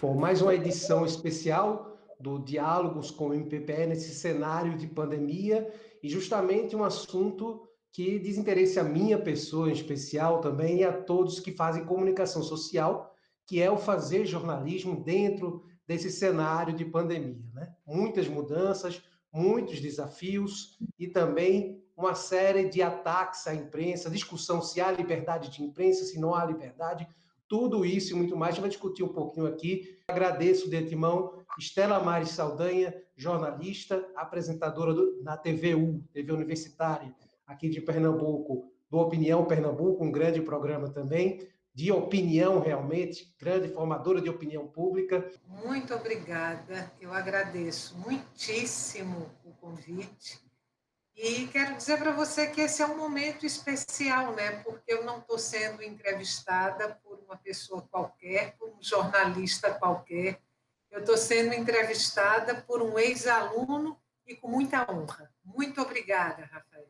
Bom, mais uma edição especial do Diálogos com o MPPE nesse cenário de pandemia e justamente um assunto que diz interesse à minha pessoa em especial também e a todos que fazem comunicação social, que é o fazer jornalismo dentro desse cenário de pandemia, né? Muitas mudanças, muitos desafios e também uma série de ataques à imprensa, discussão se há liberdade de imprensa, se não há liberdade. Tudo isso e muito mais, a gente vai discutir um pouquinho aqui. Agradeço de antemão Estela Maris Saldanha, jornalista, apresentadora na TVU, TV Universitária, aqui de Pernambuco, do Opinião Pernambuco, um grande programa também, de opinião realmente, grande formadora de opinião pública. Muito obrigada, eu agradeço muitíssimo o convite. E quero dizer para você que esse é um momento especial, né? Porque eu não estou sendo entrevistada por uma pessoa qualquer, por um jornalista qualquer. Eu estou sendo entrevistada por um ex-aluno e com muita honra. Muito obrigada, Rafael.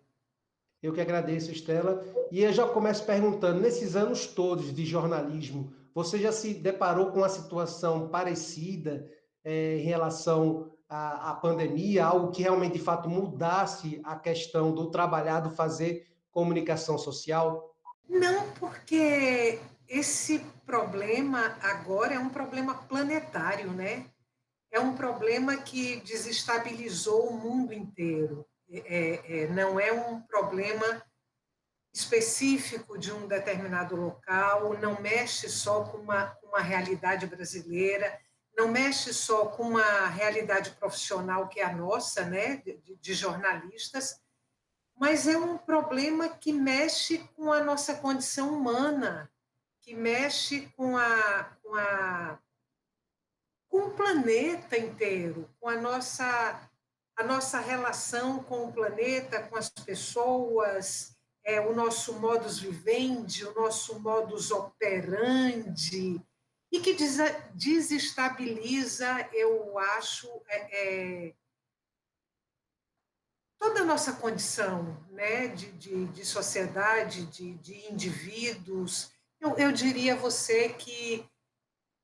Eu que agradeço, Estela. E eu já começo perguntando, nesses anos todos de jornalismo, você já se deparou com uma situação parecida em relação à pandemia, algo que realmente, de fato, mudasse a questão do trabalhar, do fazer comunicação social? Não, porque esse problema agora é um problema planetário, né? É um problema que desestabilizou o mundo inteiro. Não é um problema específico de um determinado local, não mexe só com uma realidade brasileira, não mexe só com uma realidade profissional que é a nossa, né, de jornalistas, mas é um problema que mexe com a nossa condição humana, que mexe com o planeta inteiro, com a nossa relação com o planeta, com as pessoas, o nosso modus vivendi, o nosso modus operandi, e que desestabiliza, eu acho, toda a nossa condição, né, de sociedade, de indivíduos. Eu diria a você que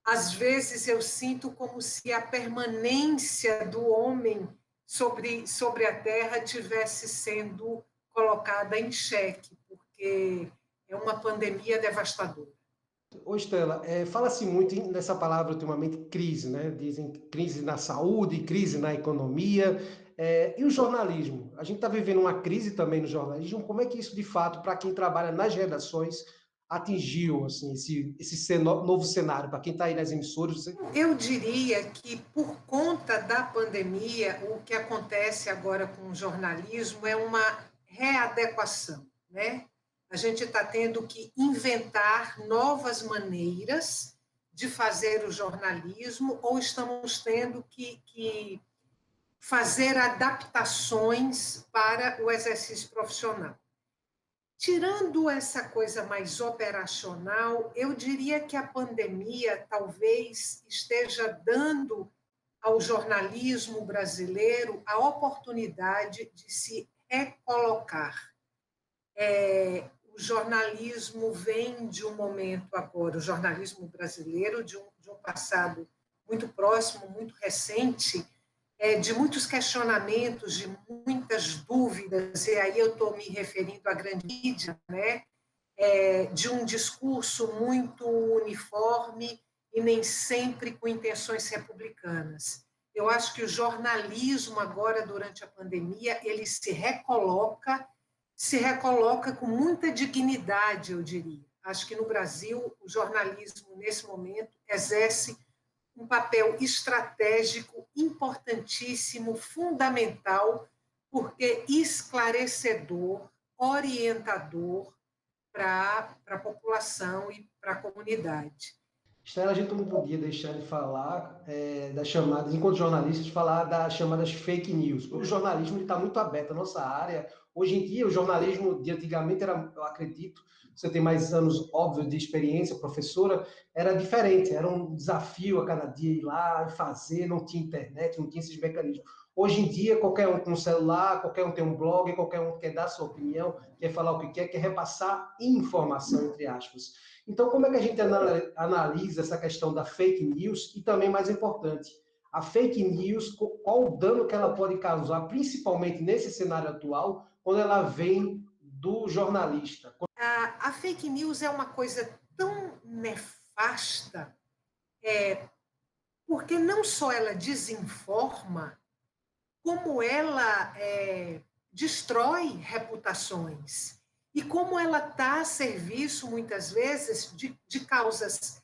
às vezes eu sinto como se a permanência do homem sobre a Terra tivesse sendo colocada em xeque, porque é uma pandemia devastadora. Ô, Estela, fala-se muito nessa palavra ultimamente, crise, né? Dizem crise na saúde, crise na economia, e o jornalismo? A gente está vivendo uma crise também no jornalismo, como é que isso, de fato, para quem trabalha nas redações, atingiu assim, esse novo cenário, para quem está aí nas emissoras? Eu diria que, por conta da pandemia, o que acontece agora com o jornalismo é uma readequação, né? A gente está tendo que inventar novas maneiras de fazer o jornalismo, ou estamos tendo que fazer adaptações para o exercício profissional. Tirando essa coisa mais operacional, eu diria que a pandemia talvez esteja dando ao jornalismo brasileiro a oportunidade de se recolocar. O jornalismo vem de um momento agora, o jornalismo brasileiro, de um passado muito próximo, muito recente, de muitos questionamentos, de muitas dúvidas, e aí eu estou me referindo à grande mídia, né? De um discurso muito uniforme e nem sempre com intenções republicanas. Eu acho que o jornalismo agora, durante a pandemia, ele se recoloca com muita dignidade, eu diria. Acho que no Brasil, o jornalismo, nesse momento, exerce um papel estratégico importantíssimo, fundamental, porque esclarecedor, orientador para a população e para a comunidade. Estela, a gente não podia deixar de falar das chamadas, enquanto jornalistas, falar das chamadas fake news. O jornalismo está muito aberto, a nossa área, Hoje em dia, o jornalismo de antigamente era, eu acredito, você tem mais anos, óbvio, de experiência, professora, era diferente, era um desafio a cada dia ir lá e fazer, não tinha internet, não tinha esses mecanismos. Hoje em dia, qualquer um com um celular, qualquer um tem um blog, qualquer um quer dar sua opinião, quer falar o que quer repassar informação, entre aspas. Então, como é que a gente analisa essa questão da fake news e também, mais importante, a fake news, qual o dano que ela pode causar, principalmente nesse cenário atual, quando ela vem do jornalista? A fake news é uma coisa tão nefasta, porque não só ela desinforma, como ela destrói reputações e como ela está a serviço, muitas vezes, de causas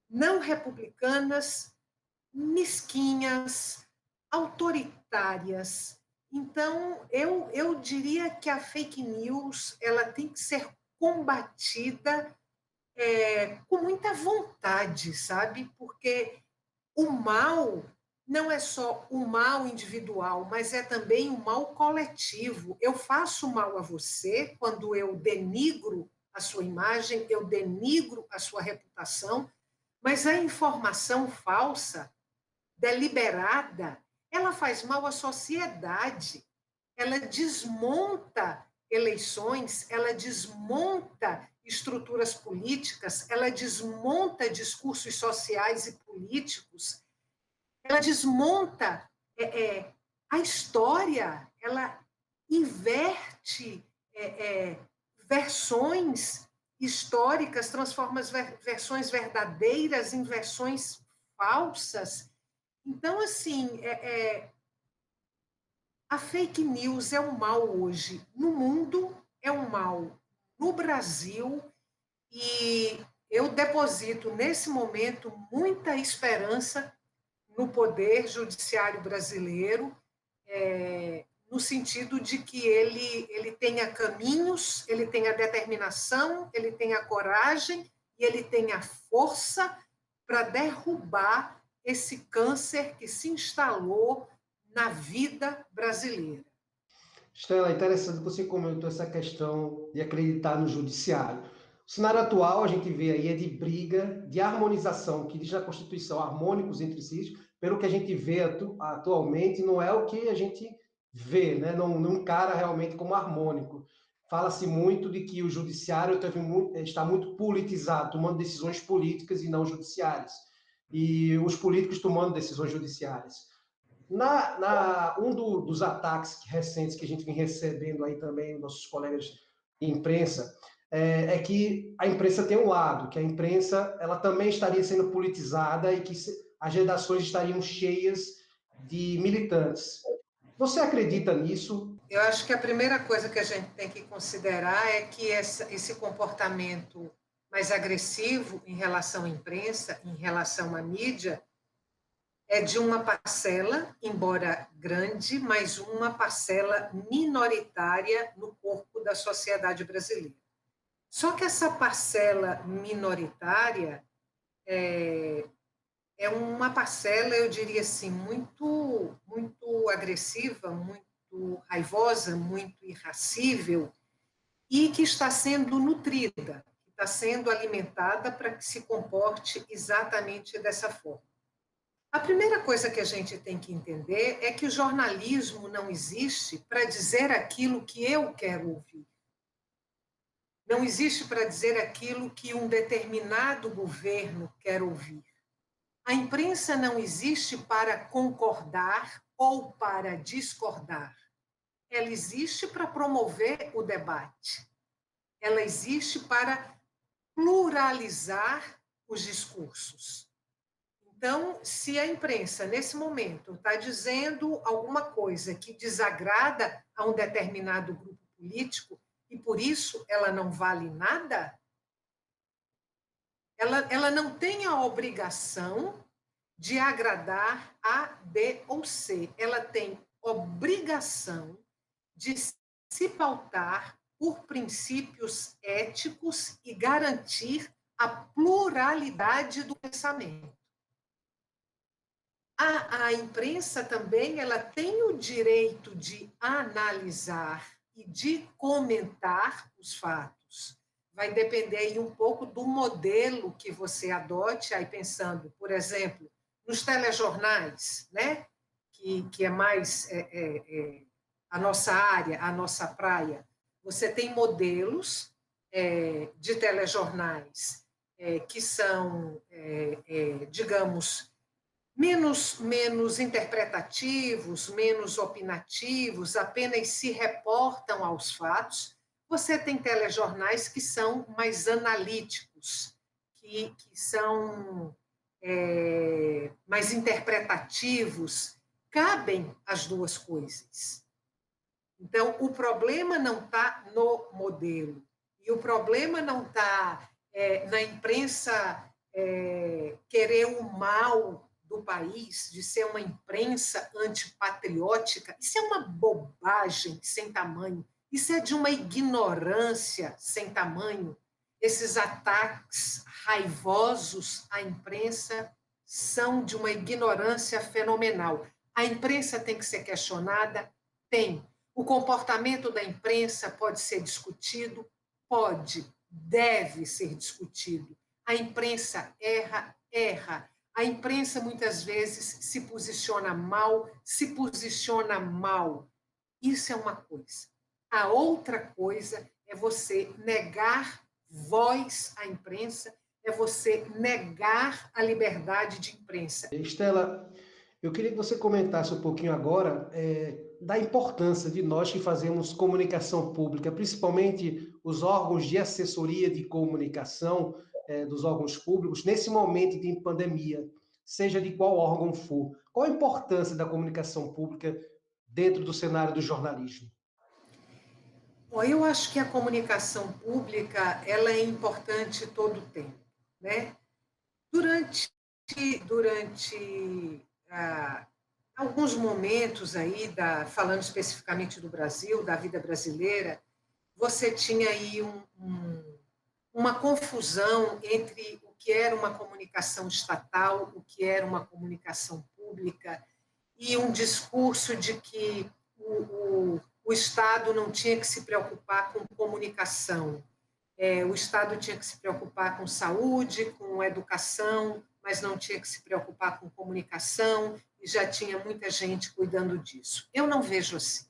não republicanas, mesquinhas, autoritárias. Então, eu diria que a fake news ela tem que ser combatida com muita vontade, sabe? Porque o mal não é só o mal individual, mas é também o mal coletivo. Eu faço mal a você quando eu denigro a sua imagem, eu denigro a sua reputação, mas a informação falsa, deliberada, ela faz mal à sociedade. Ela desmonta eleições, ela desmonta estruturas políticas, ela desmonta discursos sociais e políticos, ela desmonta a história, ela inverte versões históricas, transforma as versões verdadeiras em versões falsas. Então, assim, a fake news é um mal hoje no mundo, é um mal no Brasil, e eu deposito nesse momento muita esperança no poder judiciário brasileiro, no sentido de que ele tenha caminhos, ele tenha determinação, ele tenha coragem e ele tenha força para derrubar esse câncer que se instalou na vida brasileira. Estela, é interessante que você comentou essa questão de acreditar no judiciário. O cenário atual, a gente vê aí, é de briga, de harmonização, que diz na Constituição, harmônicos entre si, pelo que a gente vê atualmente, não é o que a gente vê, né? Não encara realmente como harmônico. Fala-se muito de que o judiciário está muito politizado, tomando decisões políticas e não judiciárias. E os políticos tomando decisões judiciárias. Dos ataques recentes que a gente vem recebendo aí também, nossos colegas de imprensa, é que a imprensa tem um lado, que a imprensa ela também estaria sendo politizada e que as redações estariam cheias de militantes. Você acredita nisso? Eu acho que a primeira coisa que a gente tem que considerar é que esse comportamento mais agressivo em relação à imprensa, em relação à mídia, é de uma parcela, embora grande, mas uma parcela minoritária no corpo da sociedade brasileira. Só que essa parcela minoritária é uma parcela, eu diria assim, muito agressiva, muito raivosa, muito irracível, e que está sendo nutrida, que está sendo alimentada para que se comporte exatamente dessa forma. A primeira coisa que a gente tem que entender é que o jornalismo não existe para dizer aquilo que eu quero ouvir. Não existe para dizer aquilo que um determinado governo quer ouvir. A imprensa não existe para concordar ou para discordar. Ela existe para promover o debate. Ela existe para pluralizar os discursos. Então, se a imprensa, nesse momento, está dizendo alguma coisa que desagrada a um determinado grupo político e, por isso, ela não vale nada, ela não tem a obrigação de agradar A, B ou C. Ela tem obrigação de se pautar por princípios éticos e garantir a pluralidade do pensamento. A imprensa também ela tem o direito de analisar e de comentar os fatos. Vai depender aí um pouco do modelo que você adote, aí pensando, por exemplo, nos telejornais, né? que é mais a nossa área, a nossa praia. Você tem modelos de telejornais que são, digamos, menos interpretativos, menos opinativos, apenas se reportam aos fatos. Você tem telejornais que são mais analíticos, que são mais interpretativos. Cabem as duas coisas. Então, o problema não está no modelo, e o problema não está na imprensa querer o mal do país, de ser uma imprensa antipatriótica. Isso é uma bobagem sem tamanho, isso é de uma ignorância sem tamanho. Esses ataques raivosos à imprensa são de uma ignorância fenomenal. A imprensa tem que ser questionada? Tem. O comportamento da imprensa pode ser discutido? Pode, deve ser discutido. A imprensa erra. A imprensa muitas vezes se posiciona mal. Isso é uma coisa. A outra coisa é você negar voz à imprensa, é você negar a liberdade de imprensa. Estela, eu queria que você comentasse um pouquinho agora da importância de nós que fazemos comunicação pública, principalmente os órgãos de assessoria de comunicação dos órgãos públicos, nesse momento de pandemia, seja de qual órgão for. Qual a importância da comunicação pública dentro do cenário do jornalismo? Bom, eu acho que a comunicação pública ela é importante todo o tempo, né? Durante alguns momentos aí, falando especificamente do Brasil, da vida brasileira, você tinha aí uma confusão entre o que era uma comunicação estatal, o que era uma comunicação pública, e um discurso de que o Estado não tinha que se preocupar com comunicação. O Estado tinha que se preocupar com saúde, com educação, mas não tinha que se preocupar com comunicação, e já tinha muita gente cuidando disso. Eu não vejo assim.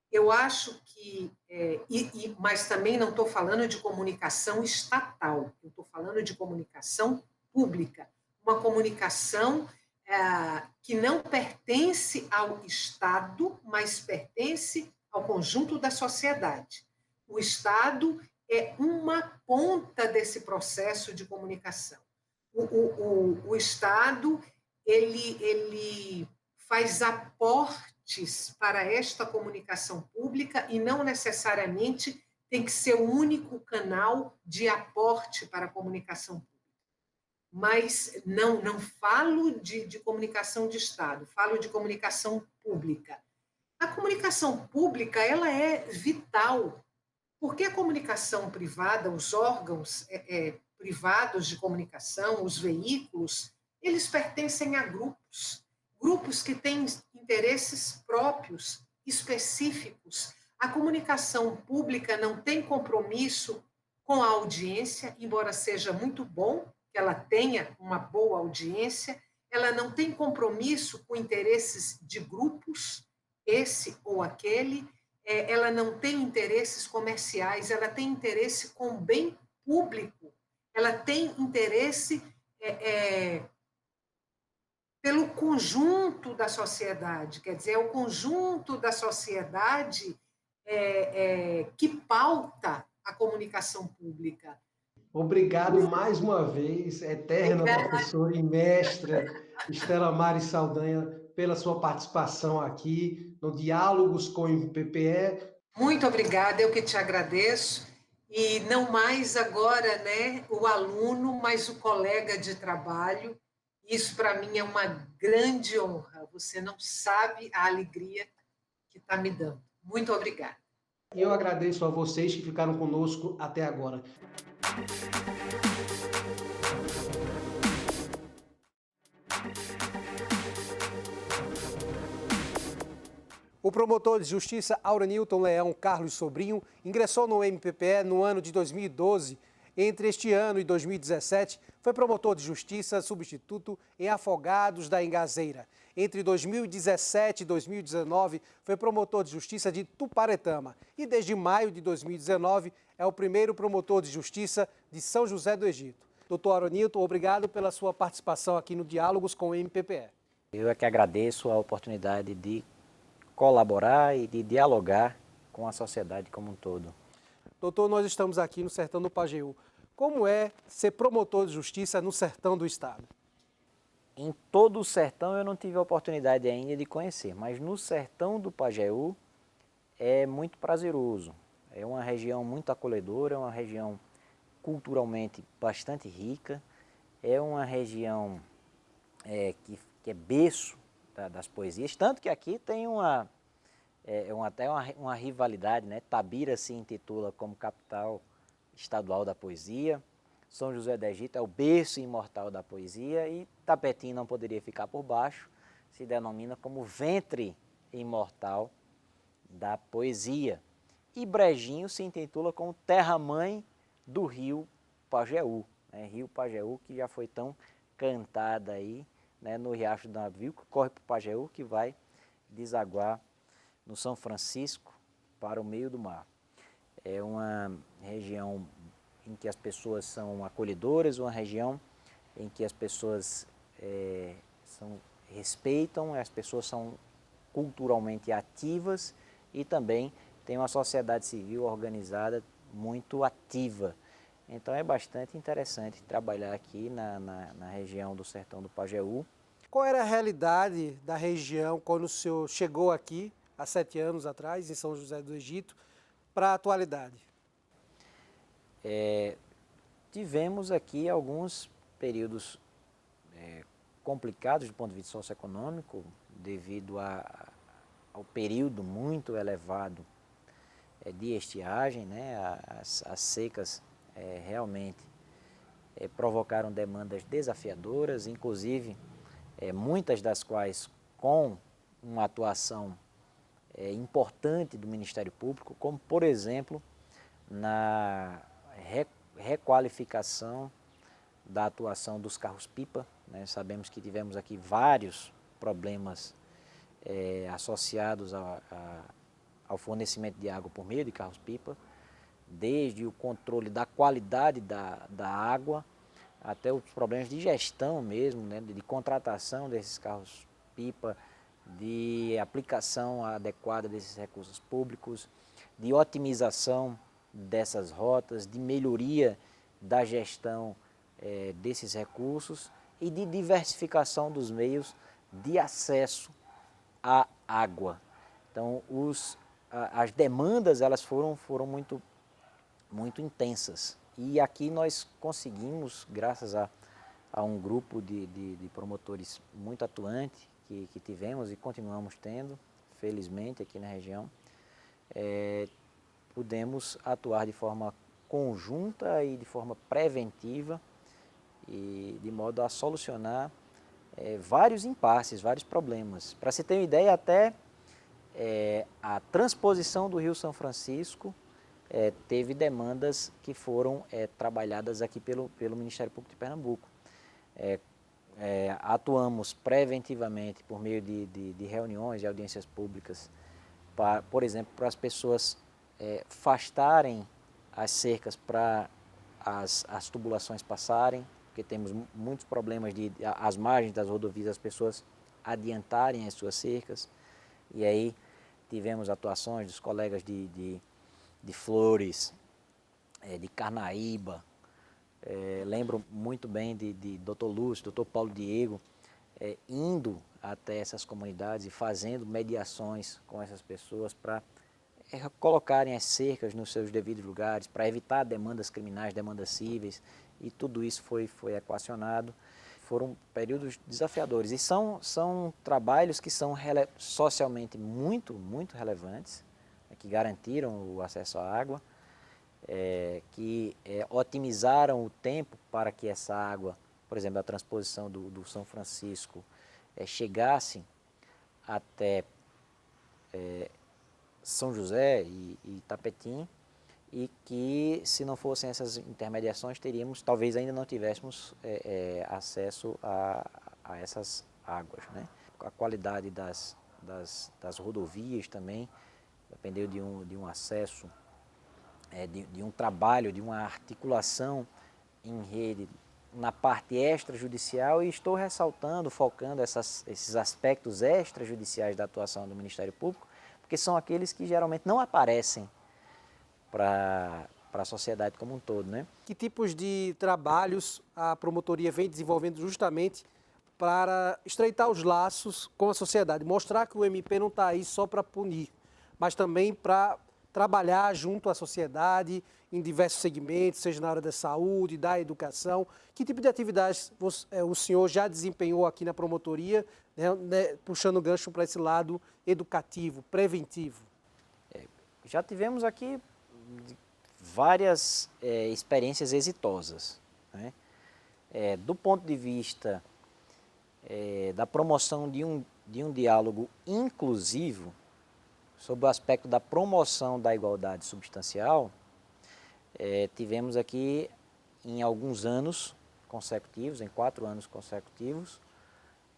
Eu acho que, mas também não estou falando de comunicação estatal, eu estou falando de comunicação pública, uma comunicação que não pertence ao Estado, mas pertence ao conjunto da sociedade. O Estado é uma ponta desse processo de comunicação. O Estado ele faz aportes para esta comunicação pública e não necessariamente tem que ser o único canal de aporte para a comunicação pública. Mas não falo de comunicação de Estado, falo de comunicação pública. A comunicação pública ela é vital, porque a comunicação privada, os órgãos privados de comunicação, os veículos, eles pertencem a grupos que têm interesses próprios, específicos. A comunicação pública não tem compromisso com a audiência, embora seja muito bom que ela tenha uma boa audiência, ela não tem compromisso com interesses de grupos, esse ou aquele, ela não tem interesses comerciais, ela tem interesse com o bem público, ela tem interesse pelo conjunto da sociedade, quer dizer, é o conjunto da sociedade que pauta a comunicação pública. Obrigado mais uma vez, eterna professora e mestra Estela Mari Saldanha, pela sua participação aqui no Diálogos com o PPE. Muito obrigada, eu que te agradeço. E não mais agora, né, o aluno, mas o colega de trabalho. Isso para mim é uma grande honra. Você não sabe a alegria que está me dando. Muito obrigada. E eu agradeço a vocês que ficaram conosco até agora. O promotor de justiça Auronilton Leão Carlos Sobrinho ingressou no MPPE no ano de 2012. Entre este ano e 2017, foi promotor de justiça substituto em Afogados da Engazeira. Entre 2017 e 2019, foi promotor de justiça de Tuparetama. E desde maio de 2019, é o primeiro promotor de justiça de São José do Egito. Doutor Auronilton, obrigado pela sua participação aqui no Diálogos com o MPPE. Eu é que agradeço a oportunidade de colaborar e de dialogar com a sociedade como um todo. Doutor, nós estamos aqui no sertão do Pajeú. Como é ser promotor de justiça no sertão do estado? Em todo o sertão eu não tive a oportunidade ainda de conhecer, mas no sertão do Pajeú é muito prazeroso. É uma região muito acolhedora, é uma região culturalmente bastante rica, é uma região que é berço das poesias, tanto que aqui tem até uma rivalidade, né? Tabira se intitula como capital estadual da poesia, São José do Egito é o berço imortal da poesia e Tapetim não poderia ficar por baixo, se denomina como ventre imortal da poesia. E Brejinho se intitula como terra-mãe do rio Pajeú, né? Rio Pajeú que já foi tão cantada aí, né, no Riacho do Navio, que corre para o Pajeú, que vai desaguar no São Francisco para o meio do mar. É uma região em que as pessoas são acolhedoras, uma região em que as pessoas respeitam, as pessoas são culturalmente ativas e também tem uma sociedade civil organizada muito ativa. Então é bastante interessante trabalhar aqui na região do sertão do Pajeú. Qual era a realidade da região quando o senhor chegou aqui, há 7 anos atrás, em São José do Egito, para a atualidade? Tivemos aqui alguns períodos complicados do ponto de vista socioeconômico, devido ao período muito elevado de estiagem, né? As secas realmente provocaram demandas desafiadoras, inclusive muitas das quais com uma atuação importante do Ministério Público, como por exemplo na requalificação da atuação dos carros-pipa, né? Sabemos que tivemos aqui vários problemas associados ao fornecimento de água por meio de carros-pipa, desde o controle da qualidade da água, até os problemas de gestão mesmo, né? De contratação desses carros-pipa, de aplicação adequada desses recursos públicos, de otimização dessas rotas, de melhoria da gestão desses recursos e de diversificação dos meios de acesso à água. Então, as demandas elas foram muito intensas. E aqui nós conseguimos, graças a um grupo de promotores muito atuante que tivemos e continuamos tendo, felizmente, aqui na região, pudemos atuar de forma conjunta e de forma preventiva e de modo a solucionar vários impasses, vários problemas. Para se ter uma ideia, até a transposição do Rio São Francisco teve demandas que foram trabalhadas aqui pelo Ministério Público de Pernambuco. Atuamos preventivamente por meio de reuniões e audiências públicas, por exemplo, para as pessoas afastarem as cercas para as tubulações passarem, porque temos muitos problemas às margens das rodovias, as pessoas adiantarem as suas cercas, e aí tivemos atuações dos colegas de Flores, de Carnaíba, lembro muito bem de Dr. Lúcio, Dr. Paulo Diego, indo até essas comunidades e fazendo mediações com essas pessoas para colocarem as cercas nos seus devidos lugares, para evitar demandas criminais, demandas cíveis, e tudo isso foi equacionado. Foram períodos desafiadores e são trabalhos que são socialmente muito relevantes, que garantiram o acesso à água, que otimizaram o tempo para que essa água, por exemplo, a transposição do São Francisco, chegasse até São José e Itapetim, e que, se não fossem essas intermediações, talvez ainda não tivéssemos acesso a essas águas, né? A qualidade das rodovias também dependeu de um acesso, de um trabalho, de uma articulação em rede na parte extrajudicial, e estou ressaltando, focando esses aspectos extrajudiciais da atuação do Ministério Público, porque são aqueles que geralmente não aparecem para a sociedade como um todo, né? Que tipos de trabalhos a promotoria vem desenvolvendo justamente para estreitar os laços com a sociedade, mostrar que o MP não está aí só para punir, mas também para trabalhar junto à sociedade em diversos segmentos, seja na área da saúde, da educação. Que tipo de atividades o senhor já desempenhou aqui na promotoria, né, puxando o gancho para esse lado educativo, preventivo? Já tivemos aqui várias experiências exitosas, né? Do ponto de vista da promoção de um diálogo inclusivo, sob o aspecto da promoção da igualdade substancial, tivemos aqui em alguns anos consecutivos, em 4 anos consecutivos,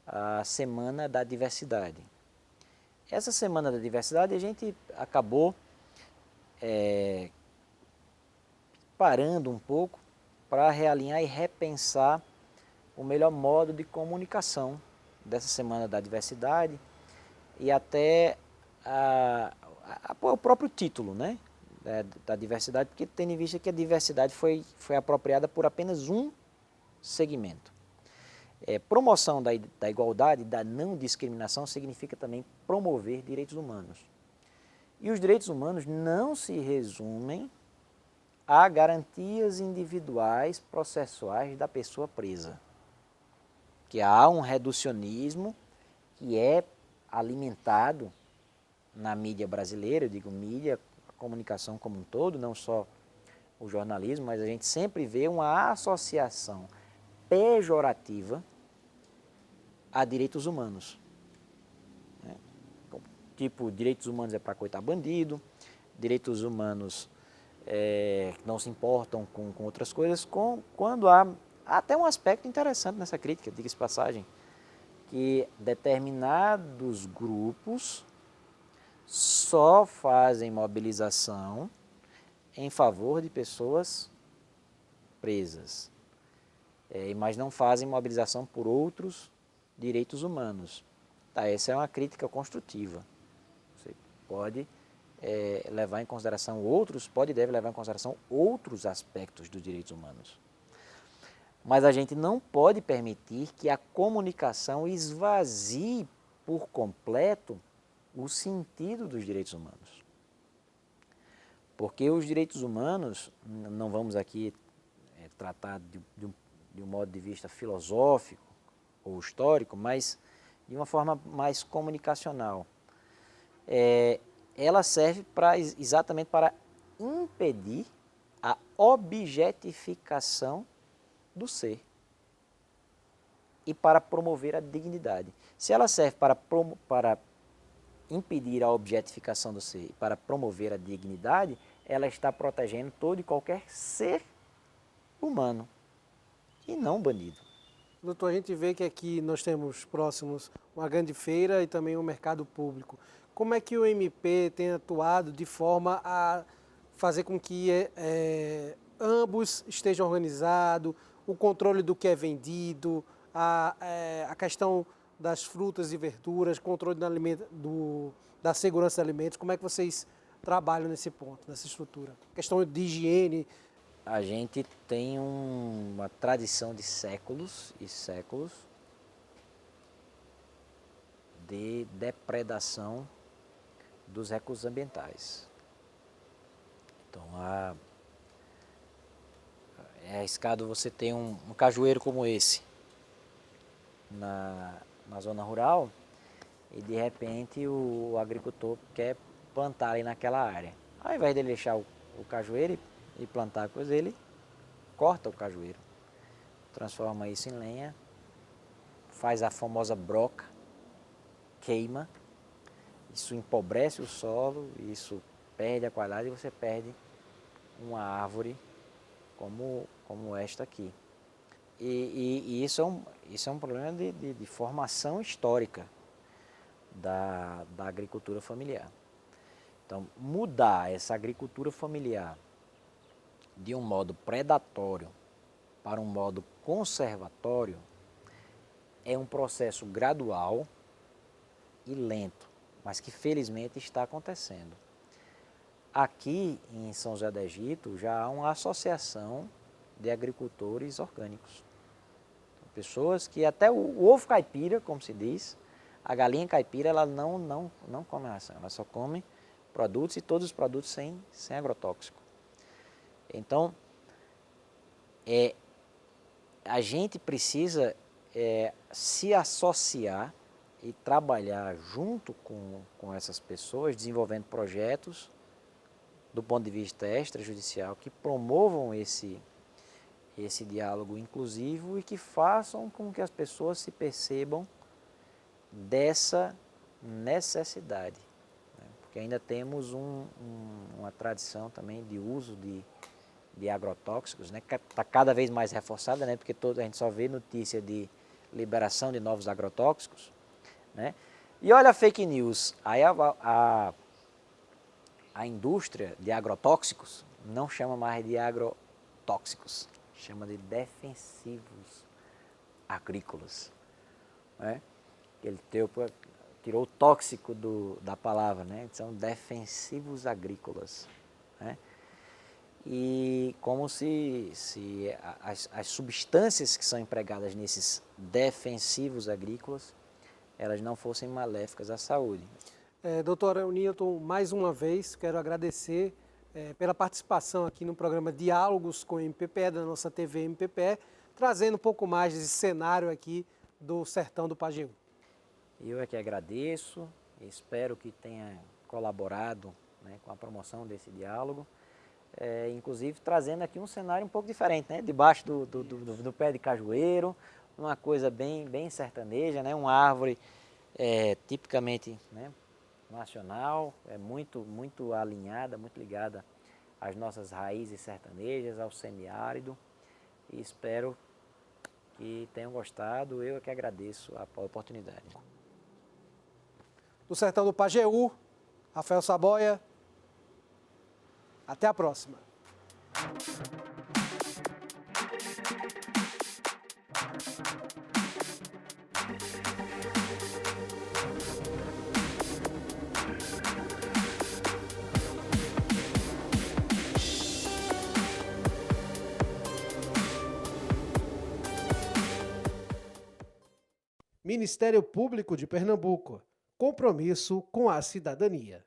a Semana da Diversidade. Essa Semana da Diversidade a gente acabou parando um pouco para realinhar e repensar o melhor modo de comunicação dessa Semana da Diversidade e até o próprio título, né, da diversidade, porque tendo em vista que a diversidade foi apropriada por apenas um segmento. Promoção da igualdade, da não discriminação, significa também promover direitos humanos. E os direitos humanos não se resumem a garantias individuais processuais da pessoa presa. Que há um reducionismo que é alimentado na mídia brasileira, eu digo mídia, a comunicação como um todo, não só o jornalismo, mas a gente sempre vê uma associação pejorativa a direitos humanos. Tipo, direitos humanos é para coitar bandido, direitos humanos não se importam com outras coisas, quando há até um aspecto interessante nessa crítica, diga-se passagem, que determinados grupos só fazem mobilização em favor de pessoas presas, mas não fazem mobilização por outros direitos humanos. Tá, essa é uma crítica construtiva. Você pode levar em consideração pode e deve levar em consideração outros aspectos dos direitos humanos. Mas a gente não pode permitir que a comunicação esvazie por completo o sentido dos direitos humanos. Porque os direitos humanos, não vamos aqui tratar de um modo de vista filosófico ou histórico, mas de uma forma mais comunicacional. Ela serve exatamente para impedir a objetificação do ser e para promover a dignidade. Se ela serve para impedir a objetificação do ser e para promover a dignidade, ela está protegendo todo e qualquer ser humano e não bandido. Doutor, a gente vê que aqui nós temos próximos uma grande feira e também um mercado público. Como é que o MP tem atuado de forma a fazer com que ambos estejam organizados, o controle do que é vendido, a questão das frutas e verduras, controle da segurança de alimentos? Como é que vocês trabalham nesse ponto, nessa estrutura? Questão de higiene. A gente tem uma tradição de séculos e séculos de depredação dos recursos ambientais. Então, é arriscado você ter um cajueiro como esse na zona rural e, de repente, o agricultor quer plantar ali naquela área. Ao invés de ele deixar o cajueiro e plantar a coisa, ele corta o cajueiro, transforma isso em lenha, faz a famosa broca, queima, isso empobrece o solo, isso perde a qualidade e você perde uma árvore como esta aqui. E isso é um problema de formação histórica da agricultura familiar. Então, mudar essa agricultura familiar de um modo predatório para um modo conservatório é um processo gradual e lento, mas que felizmente está acontecendo. Aqui em São José do Egito já há uma associação de agricultores orgânicos. Pessoas que até o ovo caipira, como se diz, a galinha caipira, ela não come ração, ela só come produtos e todos os produtos sem agrotóxico. Então, a gente precisa se associar e trabalhar junto com essas pessoas, desenvolvendo projetos do ponto de vista extrajudicial que promovam esse diálogo inclusivo e que façam com que as pessoas se percebam dessa necessidade. Né? Porque ainda temos uma tradição também de uso de agrotóxicos, né? Que está cada vez mais reforçada, né? Porque a gente só vê notícia de liberação de novos agrotóxicos. Né? E olha a fake news, aí a indústria de agrotóxicos não chama mais de agrotóxicos, chama de defensivos agrícolas. Né? Ele tirou o tóxico da palavra, né? São defensivos agrícolas. Né? E como se as substâncias que são empregadas nesses defensivos agrícolas, elas não fossem maléficas à saúde. Doutora Newton, mais uma vez quero agradecer pela participação aqui no programa Diálogos com o MPPE, da nossa TV MPPE, trazendo um pouco mais desse cenário aqui do sertão do Pajeú. Eu é que agradeço, espero que tenha colaborado, né, com a promoção desse diálogo, inclusive trazendo aqui um cenário um pouco diferente, né, debaixo do pé de cajueiro, uma coisa bem sertaneja, né, uma árvore tipicamente, né, nacional, muito alinhada, muito ligada às nossas raízes sertanejas, ao semiárido, e espero que tenham gostado. Eu é que agradeço a oportunidade. Do sertão do Pajeú, Rafael Saboia, até a próxima. Ministério Público de Pernambuco. Compromisso com a cidadania.